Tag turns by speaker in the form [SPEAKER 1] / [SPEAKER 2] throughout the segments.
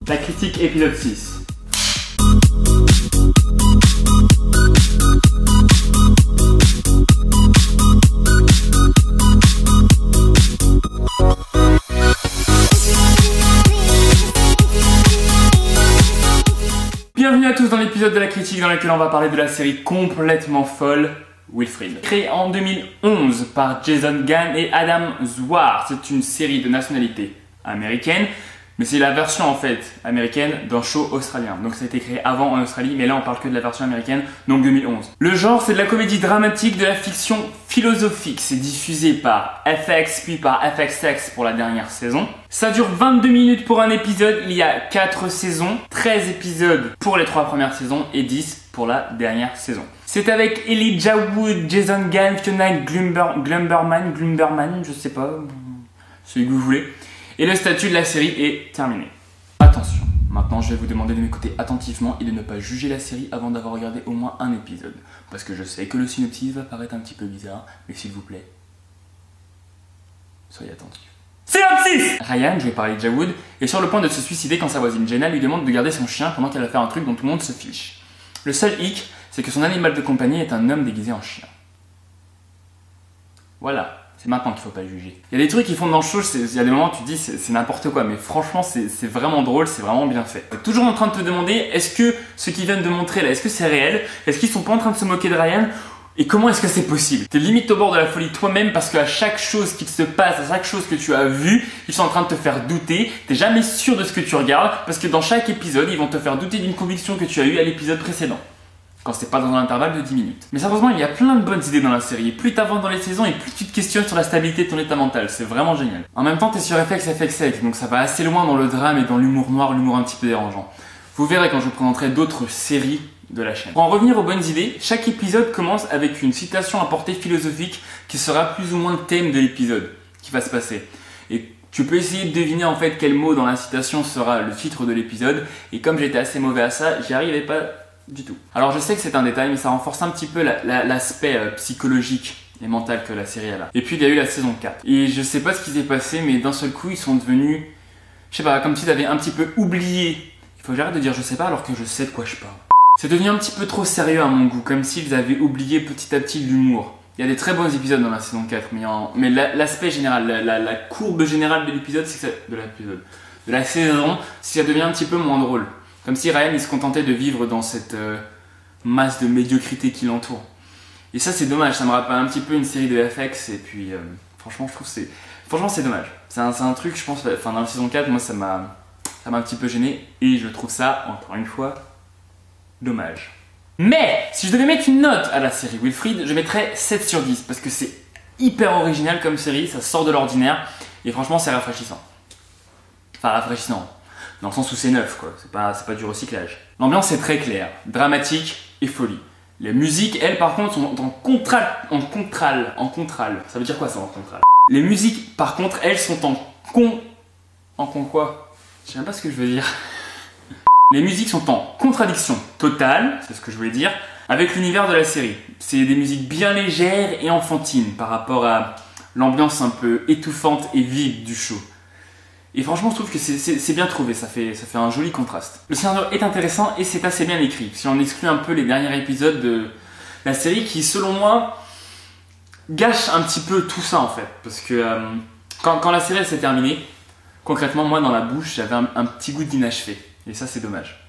[SPEAKER 1] La critique épisode 6. Bienvenue à tous dans l'épisode de la critique dans lequel on va parler de la série complètement folle Wilfried. Créée en 2011 par Jason Gann et Adam Zwar, c'est une série de nationalité américaine, mais c'est la version en fait américaine d'un show australien. Donc ça a été créé avant en Australie, mais là on parle que de la version américaine, donc 2011. Le genre c'est de la comédie dramatique, de la fiction philosophique. C'est diffusé par FX puis par FXX pour la dernière saison. Ça dure 22 minutes pour un épisode, il y a 4 saisons, 13 épisodes pour les 3 premières saisons et 10 pour la dernière saison. C'est avec Elijah Wood, Jason Gann, Fiona Glumberman, je sais pas, celui que vous voulez. Et le statut de la série est terminé. Attention, maintenant je vais vous demander de m'écouter attentivement et de ne pas juger la série avant d'avoir regardé au moins un épisode. Parce que je sais que le synopsis va paraître un petit peu bizarre, mais s'il vous plaît, soyez attentifs. Synopsis! Ryan, joué par Elijah Wood, est sur le point de se suicider quand sa voisine Jenna lui demande de garder son chien pendant qu'elle va faire un truc dont tout le monde se fiche. Le seul hic, c'est que son animal de compagnie est un homme déguisé en chien. Voilà. C'est maintenant qu'il faut pas juger. Il y a des trucs qui font dans le show, il y a des moments où tu te dis c'est n'importe quoi, mais franchement c'est vraiment drôle, c'est vraiment bien fait. T'es toujours en train de te demander, est-ce que ce qu'ils viennent de montrer là, est-ce que c'est réel? Est-ce qu'ils sont pas en train de se moquer de Ryan? Et comment est-ce que c'est possible? T'es limite au bord de la folie toi-même parce qu'à chaque chose qui se passe, à chaque chose que tu as vu, ils sont en train de te faire douter. T'es jamais sûr de ce que tu regardes parce que dans chaque épisode, ils vont te faire douter d'une conviction que tu as eue à l'épisode précédent. Quand c'est pas dans un intervalle de 10 minutes. Mais sérieusement, il y a plein de bonnes idées dans la série. Et plus t'avances dans les saisons et plus tu te questionnes sur la stabilité de ton état mental. C'est vraiment génial. En même temps, t'es sur FXX, donc ça va assez loin dans le drame et dans l'humour noir, l'humour un petit peu dérangeant. Vous verrez quand je vous présenterai d'autres séries de la chaîne. Pour en revenir aux bonnes idées, chaque épisode commence avec une citation à portée philosophique qui sera plus ou moins le thème de l'épisode qui va se passer. Et tu peux essayer de deviner en fait quel mot dans la citation sera le titre de l'épisode. Et comme j'étais assez mauvais à ça, j'y arrivais pas du tout. Alors je sais que c'est un détail, mais ça renforce un petit peu l'aspect psychologique et mental que la série a là. Et puis il y a eu la saison 4. Et je sais pas ce qui s'est passé, mais d'un seul coup ils sont devenus, je sais pas, comme s'ils avaient un petit peu oublié. Il faut que j'arrête de dire je sais pas alors que je sais de quoi je parle. C'est devenu un petit peu trop sérieux à mon goût, comme s'ils avaient oublié petit à petit l'humour. Il y a des très bons épisodes dans la saison 4, mais l'aspect général, la courbe générale de l'épisode, c'est que de la saison, ça devient un petit peu moins drôle. Comme si Ryan il se contentait de vivre dans cette masse de médiocrité qui l'entoure. Et ça c'est dommage, ça me rappelle un petit peu une série de FX et puis franchement je trouve c'est dommage. C'est un truc je pense, enfin dans la saison 4 moi ça m'a un petit peu gêné et je trouve ça encore une fois dommage. Mais si je devais mettre une note à la série Wilfried, je mettrais 7 sur 10 parce que c'est hyper original comme série, ça sort de l'ordinaire et franchement c'est rafraîchissant. Enfin rafraîchissant. Dans le sens où c'est neuf, quoi. C'est pas du recyclage. L'ambiance est très claire, dramatique et folie. Les musiques, elles, par contre, sont en contral. Ça veut dire quoi, ça, en contral? Les musiques, par contre, elles sont en quoi? Je sais même pas ce que je veux dire. Les musiques sont en contradiction totale, c'est ce que je voulais dire, avec l'univers de la série. C'est des musiques bien légères et enfantines par rapport à l'ambiance un peu étouffante et vide du show. Et franchement, je trouve que c'est bien trouvé, ça fait un joli contraste. Le scénario est intéressant et c'est assez bien écrit. Si on exclut un peu les derniers épisodes de la série qui, selon moi, gâche un petit peu tout ça en fait. Parce que quand la série s'est terminée, concrètement, moi dans la bouche, j'avais un petit goût d'inachevé. Et ça, c'est dommage.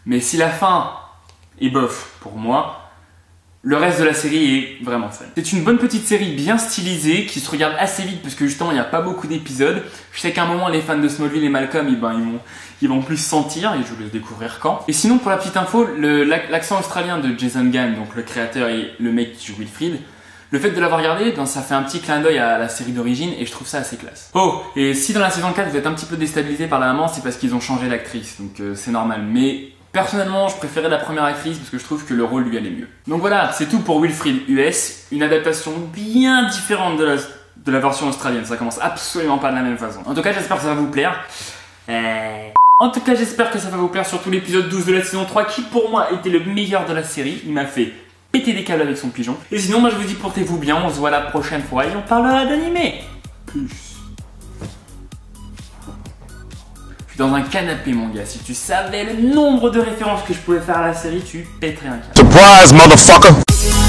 [SPEAKER 1] Mais si la fin est bof pour moi, le reste de la série est vraiment fun. C'est une bonne petite série bien stylisée qui se regarde assez vite parce que justement il n'y a pas beaucoup d'épisodes. Je sais qu'à un moment les fans de Smallville et Malcolm ils vont plus se sentir et je vais le découvrir quand. Et sinon pour la petite info, l'accent australien de Jason Gann, donc le créateur et le mec qui joue Wilfried, le fait de l'avoir regardé, ça fait un petit clin d'œil à la série d'origine et je trouve ça assez classe. Oh, et si dans la saison 4 vous êtes un petit peu déstabilisé par la maman, c'est parce qu'ils ont changé l'actrice, donc c'est normal. Mais personnellement, je préférais la première actrice parce que je trouve que le rôle lui allait mieux. Donc voilà, c'est tout pour Wilfried US, une adaptation bien différente de la version australienne. Ça commence absolument pas de la même façon. En tout cas, j'espère que ça va vous plaire. Surtout l'épisode 12 de la saison 3 qui pour moi était le meilleur de la série. Il m'a fait péter des câbles avec son pigeon. Et sinon, moi je vous dis portez-vous bien, on se voit la prochaine fois et on parlera d'animé. Peace. dans un canapé, mon gars. Si tu savais le nombre de références que je pouvais faire à la série, tu pèterais un câble.
[SPEAKER 2] Surprise, motherfucker!